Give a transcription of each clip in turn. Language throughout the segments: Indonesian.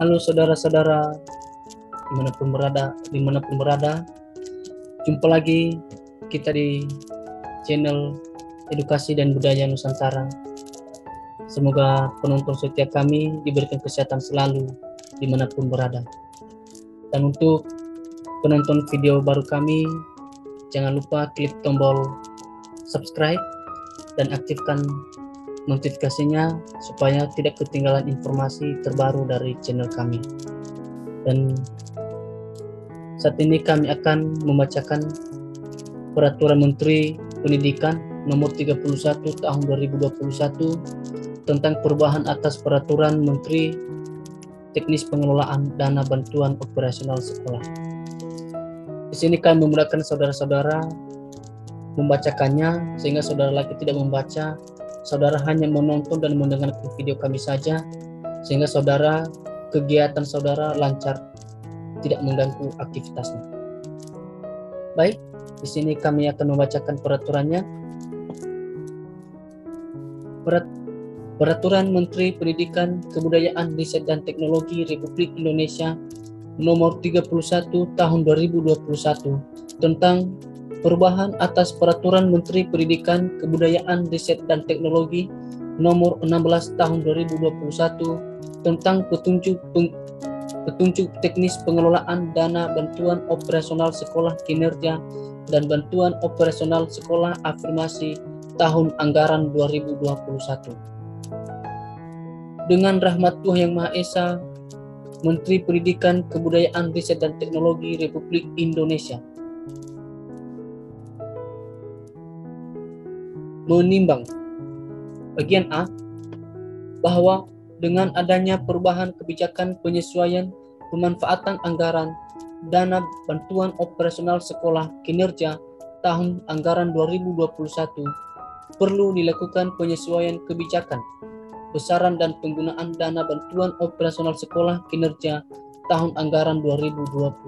Halo saudara-saudara, dimanapun berada, jumpa lagi kita di channel Edukasi dan Budaya Nusantara. Semoga penonton setia kami diberikan kesehatan selalu dimanapun berada. Dan untuk penonton video baru kami, jangan lupa klik tombol subscribe dan aktifkan notifikasinya supaya tidak ketinggalan informasi terbaru dari channel kami. Dan saat ini kami akan membacakan Peraturan Menteri Pendidikan Nomor 31 Tahun 2021 tentang perubahan atas Peraturan Menteri Teknis Pengelolaan Dana Bantuan Operasional Sekolah. Di sini kami memudahkan saudara-saudara membacakannya, sehingga saudara lagi tidak membaca, saudara hanya menonton dan mendengarkan video kami saja, sehingga kegiatan saudara lancar, tidak mengganggu aktivitasnya. Baik, di sini kami akan membacakan peraturannya. Peraturan Menteri Pendidikan, Kebudayaan, Riset dan Teknologi Republik Indonesia Nomor 31 Tahun 2021 tentang perubahan atas Peraturan Menteri Pendidikan, Kebudayaan, Riset dan Teknologi Nomor 16 Tahun 2021 tentang petunjuk teknis pengelolaan dana bantuan operasional sekolah kinerja dan bantuan operasional sekolah afirmasi tahun anggaran 2021. Dengan rahmat Tuhan Yang Maha Esa, Menteri Pendidikan, Kebudayaan, Riset dan Teknologi Republik Indonesia menimbang, bagian A, bahwa dengan adanya perubahan kebijakan penyesuaian pemanfaatan anggaran dana bantuan operasional sekolah kinerja tahun anggaran 2021 perlu dilakukan penyesuaian kebijakan besaran dan penggunaan dana bantuan operasional sekolah kinerja tahun anggaran 2021.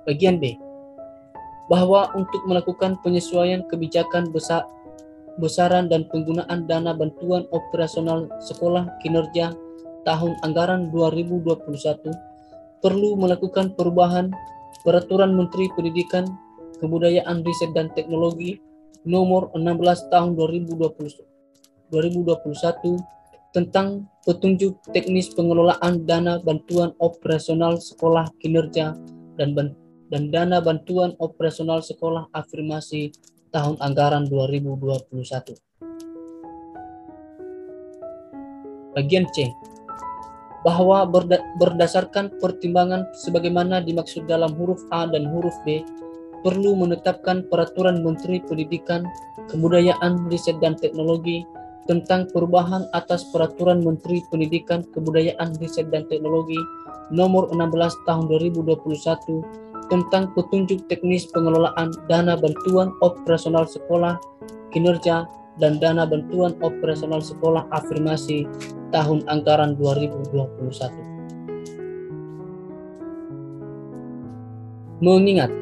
Bagian B, bahwa untuk melakukan penyesuaian kebijakan besaran dan penggunaan dana bantuan operasional sekolah kinerja tahun anggaran 2021 perlu melakukan perubahan Peraturan Menteri Pendidikan, Kebudayaan, Riset dan Teknologi Nomor 16 Tahun 2021 tentang petunjuk teknis pengelolaan dana bantuan operasional sekolah kinerja dan dana bantuan operasional sekolah afirmasi tahun anggaran 2021. Bagian C, bahwa berdasarkan pertimbangan sebagaimana dimaksud dalam huruf A dan huruf B, perlu menetapkan Peraturan Menteri Pendidikan, Kebudayaan, Riset dan Teknologi tentang perubahan atas Peraturan Menteri Pendidikan, Kebudayaan, Riset dan Teknologi Nomor 16 Tahun 2021 tentang petunjuk teknis pengelolaan dana bantuan operasional sekolah kinerja dan dana bantuan operasional sekolah afirmasi tahun anggaran 2021. Mengingat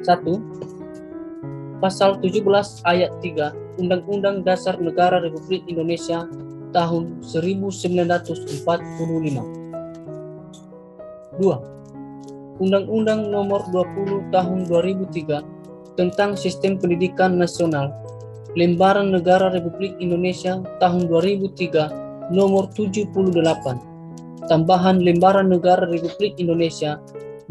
1. Pasal 17 ayat 3 Undang-Undang Dasar Negara Republik Indonesia tahun 1945. 2. Undang-Undang Nomor 20 Tahun 2003 tentang Sistem Pendidikan Nasional, Lembaran Negara Republik Indonesia Tahun 2003 Nomor 78, tambahan Lembaran Negara Republik Indonesia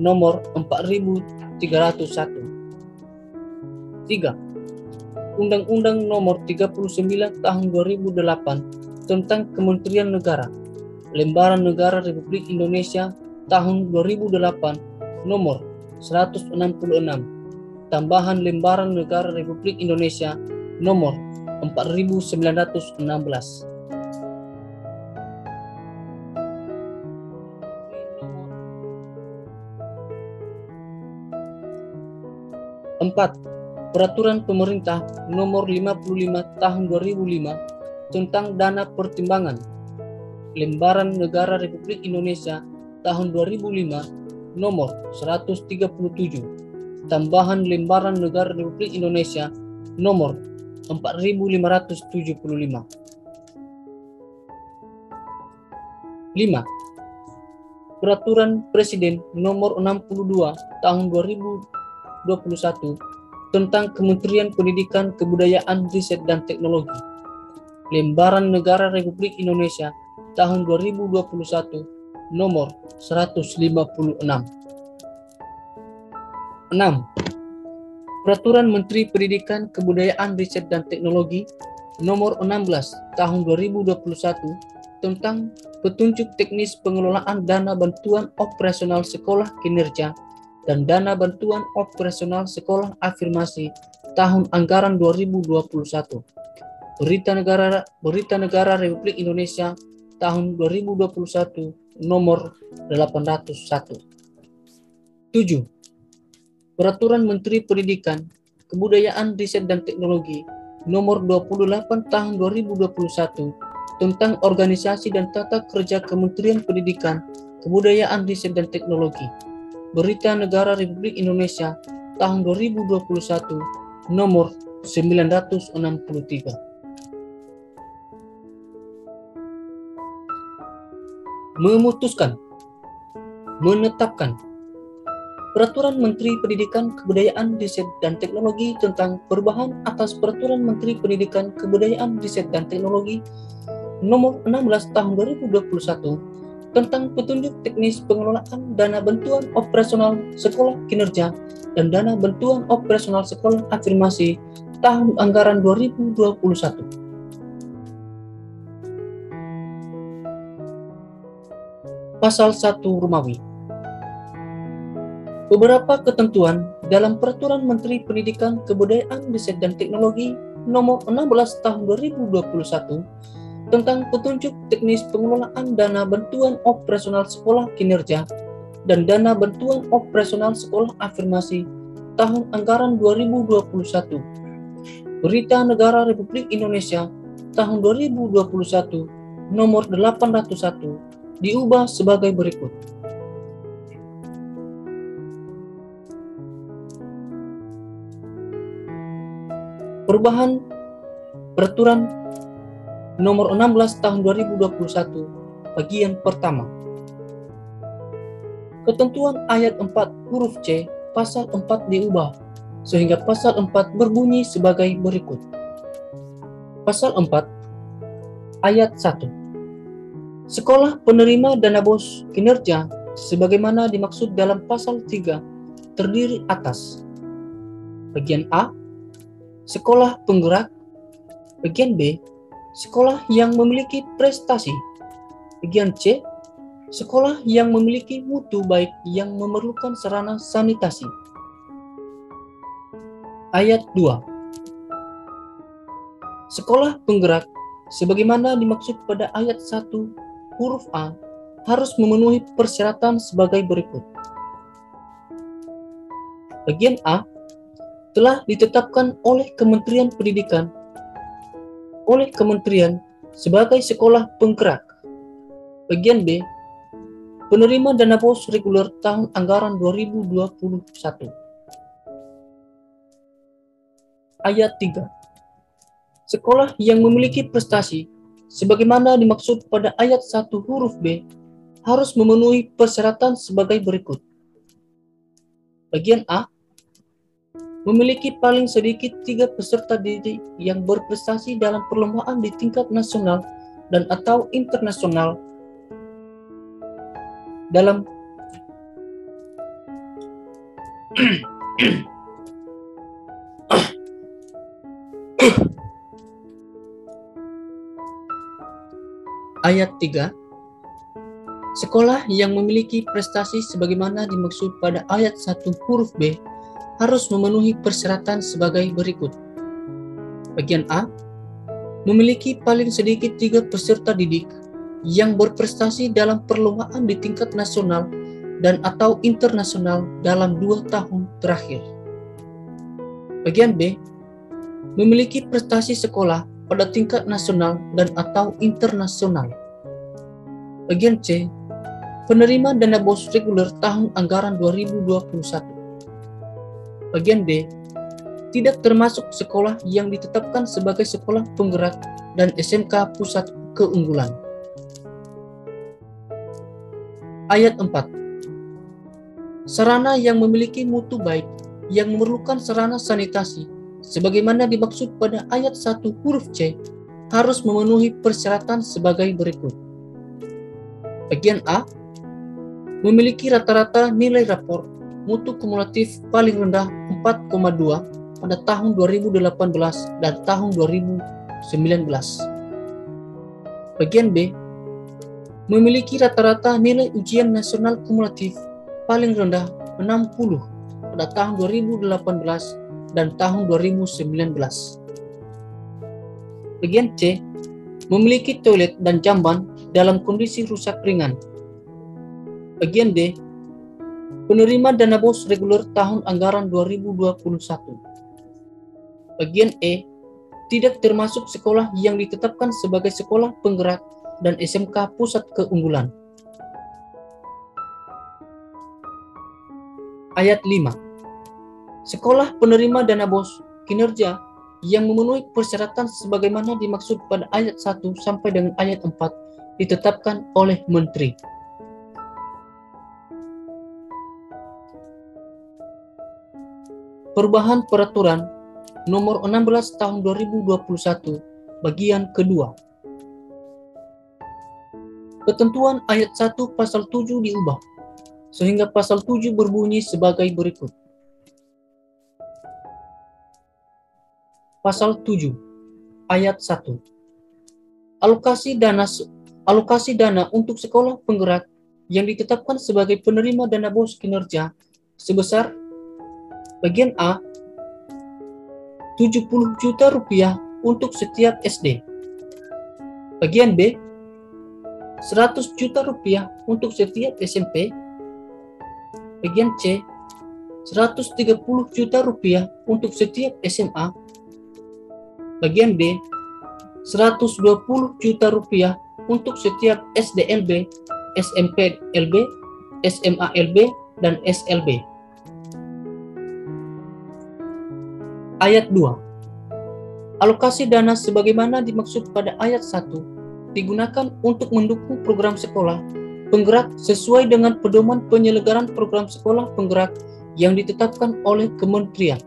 Nomor 4301. 3. Undang-Undang Nomor 39 Tahun 2008 tentang Kementerian Negara, Lembaran Negara Republik Indonesia Tahun 2008 Nomor 166, tambahan Lembaran Negara Republik Indonesia Nomor 4916. 4. Peraturan Pemerintah Nomor 55 Tahun 2005 tentang Dana Pertimbangan Lembaran Negara Republik Indonesia Tahun 2005 Nomor 137, tambahan Lembaran Negara Republik Indonesia Nomor 4575. 5. Peraturan Presiden Nomor 62 Tahun 2021 tentang Kementerian Pendidikan, Kebudayaan, Riset, dan Teknologi. Lembaran Negara Republik Indonesia Tahun 2021 Nomor 156. 6. Peraturan Menteri Pendidikan, Kebudayaan, Riset, dan Teknologi Nomor 16 Tahun 2021 tentang petunjuk teknis pengelolaan dana bantuan operasional sekolah kinerja dan dana bantuan operasional sekolah afirmasi tahun anggaran 2021. Berita Negara Republik Indonesia tahun 2021 nomor 801. 7. Peraturan Menteri Pendidikan, Kebudayaan, Riset, dan Teknologi Nomor 28 Tahun 2021 tentang organisasi dan tata kerja Kementerian Pendidikan, Kebudayaan, Riset, dan Teknologi. Berita Negara Republik Indonesia tahun 2021 nomor 963. Memutuskan, menetapkan Peraturan Menteri Pendidikan, Kebudayaan, Riset, dan Teknologi tentang perubahan atas Peraturan Menteri Pendidikan, Kebudayaan, Riset, dan Teknologi Nomor 16 Tahun 2021 tentang petunjuk teknis pengelolaan dana bantuan operasional sekolah kinerja dan dana bantuan operasional sekolah afirmasi tahun anggaran 2021. Pasal 1 Romawi. Beberapa ketentuan dalam Peraturan Menteri Pendidikan, Kebudayaan, Riset, dan Teknologi Nomor 16 Tahun 2021 tentang petunjuk teknis pengelolaan dana bantuan operasional sekolah kinerja dan dana bantuan operasional sekolah afirmasi tahun anggaran 2021. Berita Negara Republik Indonesia tahun 2021 nomor 801 diubah sebagai berikut. Perubahan Peraturan Nomor 16 Tahun 2021 Bagian pertama. Ketentuan ayat 4 huruf C pasal 4 diubah sehingga pasal 4 berbunyi sebagai berikut. Pasal 4 ayat 1. Sekolah penerima dana BOS kinerja sebagaimana dimaksud dalam pasal 3 terdiri atas bagian A, sekolah penggerak, bagian B, sekolah yang memiliki prestasi, bagian C, sekolah yang memiliki mutu baik yang memerlukan sarana sanitasi. Ayat 2. Sekolah penggerak sebagaimana dimaksud pada ayat 1 huruf A harus memenuhi persyaratan sebagai berikut. Bagian A telah ditetapkan oleh Kementerian Pendidikan sebagai sekolah penggerak. Bagian B, penerima dana BOS reguler tahun anggaran 2021. Ayat 3. Sekolah yang memiliki prestasi sebagaimana dimaksud pada ayat 1 huruf B harus memenuhi persyaratan sebagai berikut. Bagian A, memiliki paling sedikit 3 peserta didik yang berprestasi dalam perlombaan di tingkat nasional dan atau internasional dalam Ayat 3. Sekolah yang memiliki prestasi sebagaimana dimaksud pada ayat 1 huruf B harus memenuhi persyaratan sebagai berikut. Bagian A, memiliki paling sedikit 3 peserta didik yang berprestasi dalam perlombaan di tingkat nasional dan atau internasional dalam 2 tahun terakhir. Bagian B, memiliki prestasi sekolah pada tingkat nasional dan atau internasional. Bagian C, penerima dana BOS reguler tahun anggaran 2021. Bagian D, tidak termasuk sekolah yang ditetapkan sebagai sekolah penggerak dan SMK pusat keunggulan. Ayat 4. Sarana yang memiliki mutu baik, yang memerlukan sarana sanitasi, sebagaimana dimaksud pada ayat 1 huruf C, harus memenuhi persyaratan sebagai berikut. Bagian A, memiliki rata-rata nilai rapor mutu kumulatif paling rendah 4,2 pada tahun 2018 dan tahun 2019. Bagian B, memiliki rata-rata nilai ujian nasional kumulatif paling rendah 60 pada tahun 2018 dan tahun 2019. Bagian C, memiliki toilet dan jamban dalam kondisi rusak ringan. Bagian D, penerima dana BOS reguler tahun anggaran 2021. Bagian E, tidak termasuk sekolah yang ditetapkan sebagai sekolah penggerak dan SMK pusat keunggulan. Ayat 5. Sekolah penerima dana BOS kinerja yang memenuhi persyaratan sebagaimana dimaksud pada ayat 1 sampai dengan ayat 4 ditetapkan oleh Menteri. Perubahan Peraturan Nomor 16 Tahun 2021 Bagian kedua. Ketentuan ayat 1 pasal 7 diubah, sehingga pasal 7 berbunyi sebagai berikut. Pasal 7, ayat 1. Alokasi dana untuk sekolah penggerak yang ditetapkan sebagai penerima dana BOS kinerja sebesar bagian A, 70 juta rupiah untuk setiap SD. Bagian B, 100 juta rupiah untuk setiap SMP. Bagian C, 130 juta rupiah untuk setiap SMA. Bagian D, 120 juta rupiah untuk setiap SDLB, SMPLB, SMALB, dan SLB. Ayat 2. Alokasi dana sebagaimana dimaksud pada ayat 1 digunakan untuk mendukung program sekolah penggerak sesuai dengan pedoman penyelenggaraan program sekolah penggerak yang ditetapkan oleh Kementerian.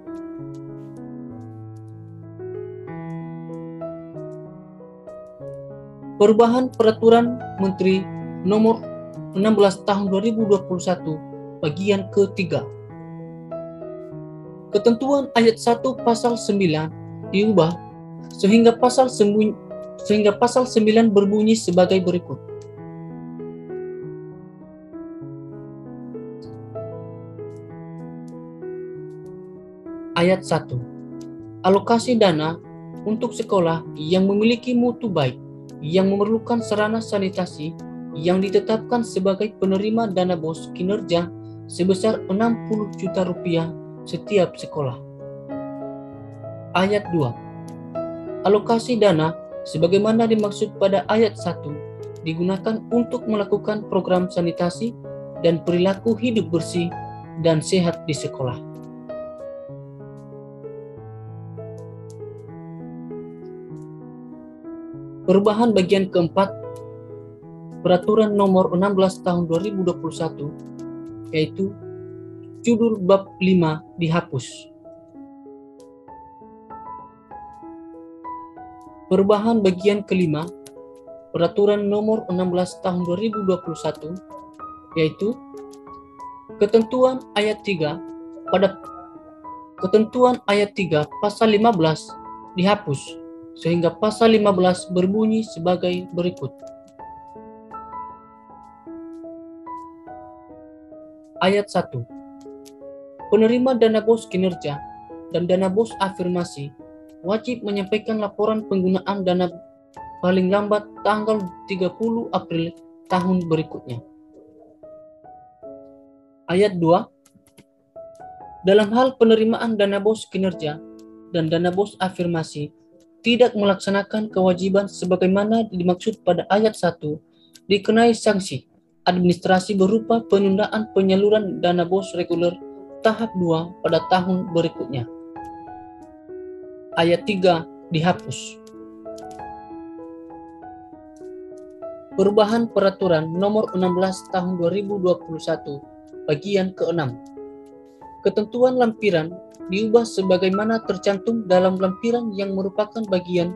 Perubahan Peraturan Menteri Nomor 16 Tahun 2021 Bagian ketiga. Ketentuan ayat 1 pasal 9 diubah sehingga pasal 9 berbunyi sebagai berikut. Ayat 1. Alokasi dana untuk sekolah yang memiliki mutu baik yang memerlukan sarana sanitasi yang ditetapkan sebagai penerima dana BOS kinerja sebesar 60 juta rupiah setiap sekolah. Ayat 2. Alokasi dana sebagaimana dimaksud pada ayat 1 digunakan untuk melakukan program sanitasi dan perilaku hidup bersih dan sehat di sekolah. Perubahan bagian keempat Peraturan Nomor 16 Tahun 2021 yaitu judul bab 5 dihapus. Perubahan bagian kelima Peraturan Nomor 16 Tahun 2021 yaitu ketentuan ayat 3 pasal 15 dihapus sehingga pasal 15 berbunyi sebagai berikut. Ayat 1. Penerima dana BOS kinerja dan dana BOS afirmasi wajib menyampaikan laporan penggunaan dana paling lambat tanggal 30 April tahun berikutnya. Ayat 2. Dalam hal penerimaan dana BOS kinerja dan dana BOS afirmasi tidak melaksanakan kewajiban sebagaimana dimaksud pada ayat 1 dikenai sanksi administrasi berupa penundaan penyaluran dana BOS reguler tahap 2 pada tahun berikutnya. Ayat 3 dihapus. Perubahan Peraturan Nomor 16 Tahun 2021 Bagian ke-6. Ketentuan lampiran diubah sebagaimana tercantum dalam lampiran yang merupakan bagian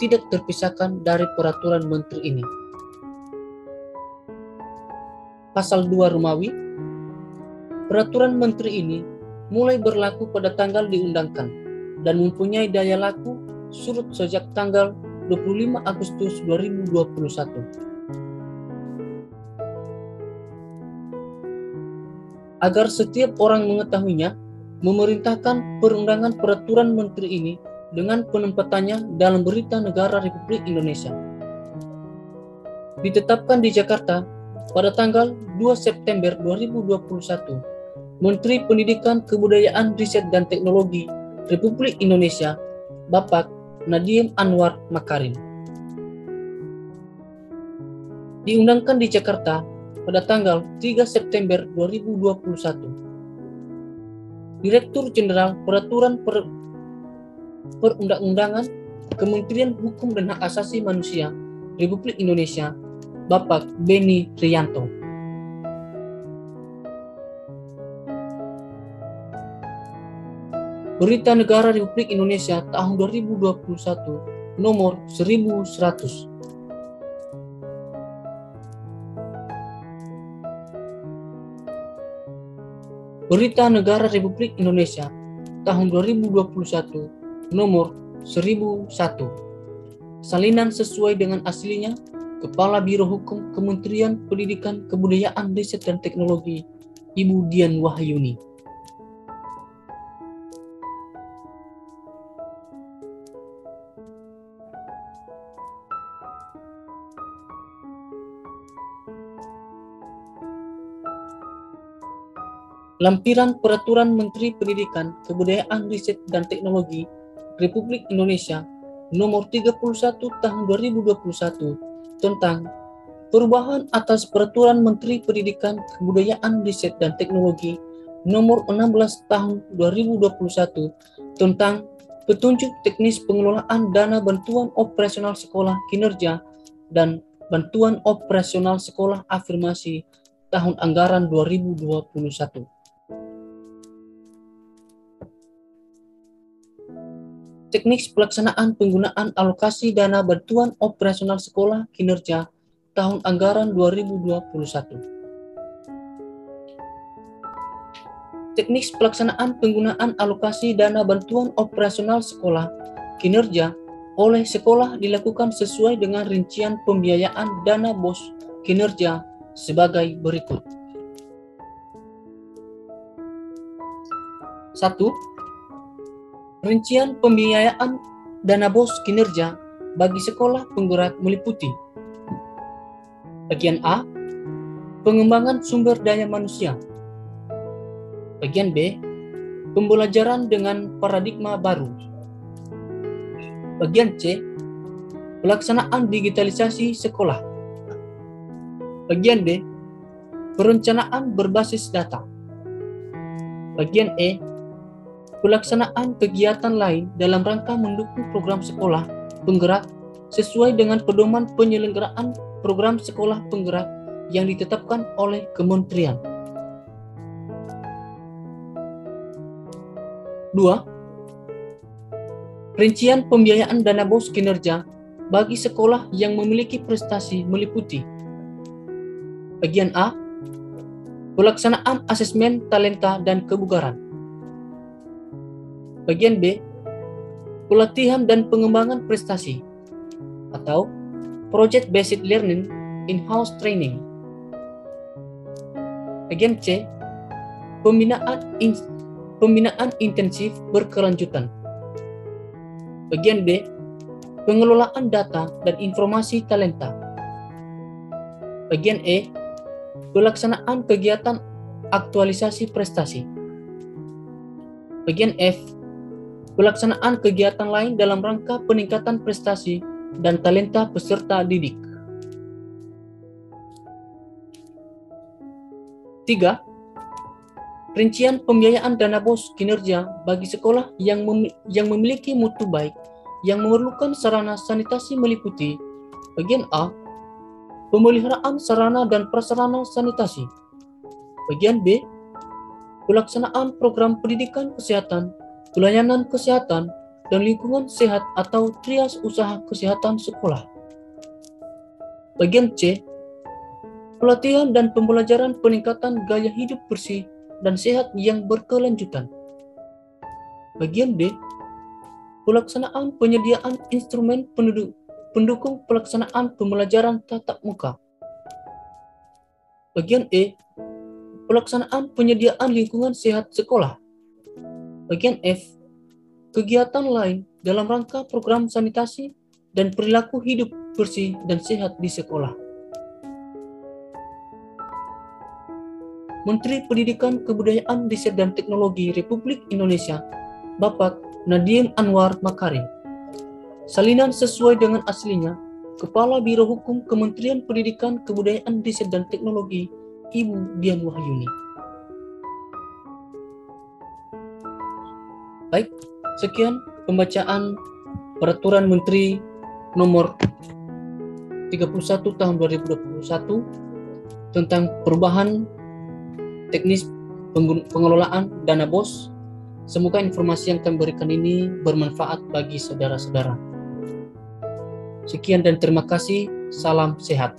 tidak terpisahkan dari Peraturan Menteri ini. Pasal 2 Romawi. Peraturan Menteri ini mulai berlaku pada tanggal diundangkan dan mempunyai daya laku surut sejak tanggal 25 Agustus 2021. Agar setiap orang mengetahuinya, memerintahkan perundangan peraturan menteri ini dengan penempatannya dalam Berita Negara Republik Indonesia. Ditetapkan di Jakarta pada tanggal 2 September 2021, Menteri Pendidikan, Kebudayaan, Riset dan Teknologi Republik Indonesia, Bapak Nadiem Anwar Makarim. Diundangkan di Jakarta pada tanggal 3 September 2021. Direktur Jenderal Peraturan Perundang-undangan Kementerian Hukum dan Hak Asasi Manusia Republik Indonesia, Bapak Beni Rianto. Berita Negara Republik Indonesia tahun 2021 nomor 1100. Berita Negara Republik Indonesia tahun 2021 nomor 1001. Salinan sesuai dengan aslinya Kepala Biro Hukum Kementerian Pendidikan, Kebudayaan, Riset dan Teknologi, Ibu Dian Wahyuni. Lampiran Peraturan Menteri Pendidikan, Kebudayaan, Riset dan Teknologi Republik Indonesia Nomor 31 Tahun 2021 tentang perubahan atas Peraturan Menteri Pendidikan, Kebudayaan, Riset dan Teknologi Nomor 16 Tahun 2021 tentang petunjuk teknis pengelolaan dana bantuan operasional sekolah kinerja dan bantuan operasional sekolah afirmasi tahun anggaran 2021. Teknis pelaksanaan penggunaan alokasi dana bantuan operasional sekolah kinerja tahun anggaran 2021. Teknis pelaksanaan penggunaan alokasi dana bantuan operasional sekolah kinerja oleh sekolah dilakukan sesuai dengan rincian pembiayaan dana BOS kinerja sebagai berikut. 1. Rincian pembiayaan dana BOS kinerja bagi sekolah penggerak meliputi: Bagian A, pengembangan sumber daya manusia. Bagian B, pembelajaran dengan paradigma baru. Bagian C, pelaksanaan digitalisasi sekolah. Bagian D, perencanaan berbasis data. Bagian E, pelaksanaan kegiatan lain dalam rangka mendukung program sekolah penggerak sesuai dengan pedoman penyelenggaraan program sekolah penggerak yang ditetapkan oleh kementerian. 2. Rincian pembiayaan dana BOS kinerja bagi sekolah yang memiliki prestasi meliputi: Bagian A, pelaksanaan asesmen talenta dan kebugaran. Bagian B, pelatihan dan pengembangan prestasi atau Project Based Learning In-house Training. Bagian C, pembinaan intensif berkelanjutan. Bagian D, pengelolaan data dan informasi talenta. Bagian E, pelaksanaan kegiatan aktualisasi prestasi. Bagian F, pelaksanaan kegiatan lain dalam rangka peningkatan prestasi dan talenta peserta didik. 3. Rincian pembiayaan dana BOS kinerja bagi sekolah yang memiliki mutu baik yang memerlukan sarana sanitasi meliputi: Bagian A, pemeliharaan sarana dan prasarana sanitasi. Bagian B, pelaksanaan program pendidikan kesehatan, pelayanan kesehatan, dan lingkungan sehat atau trias usaha kesehatan sekolah. Bagian C, pelatihan dan pembelajaran peningkatan gaya hidup bersih dan sehat yang berkelanjutan. Bagian D, pelaksanaan penyediaan instrumen pendukung pelaksanaan pembelajaran tatap muka. Bagian E, pelaksanaan penyediaan lingkungan sehat sekolah. Bagian F, kegiatan lain dalam rangka program sanitasi dan perilaku hidup bersih dan sehat di sekolah. Menteri Pendidikan, Kebudayaan, Riset dan Teknologi Republik Indonesia, Bapak Nadiem Anwar Makarim. Salinan sesuai dengan aslinya, Kepala Biro Hukum Kementerian Pendidikan, Kebudayaan, Riset dan Teknologi, Ibu Dian Wahyuni. Baik, sekian pembacaan Peraturan Menteri Nomor 31 Tahun 2021 tentang perubahan teknis pengelolaan dana BOS. Semoga informasi yang kami berikan ini bermanfaat bagi saudara-saudara. Sekian dan terima kasih. Salam sehat.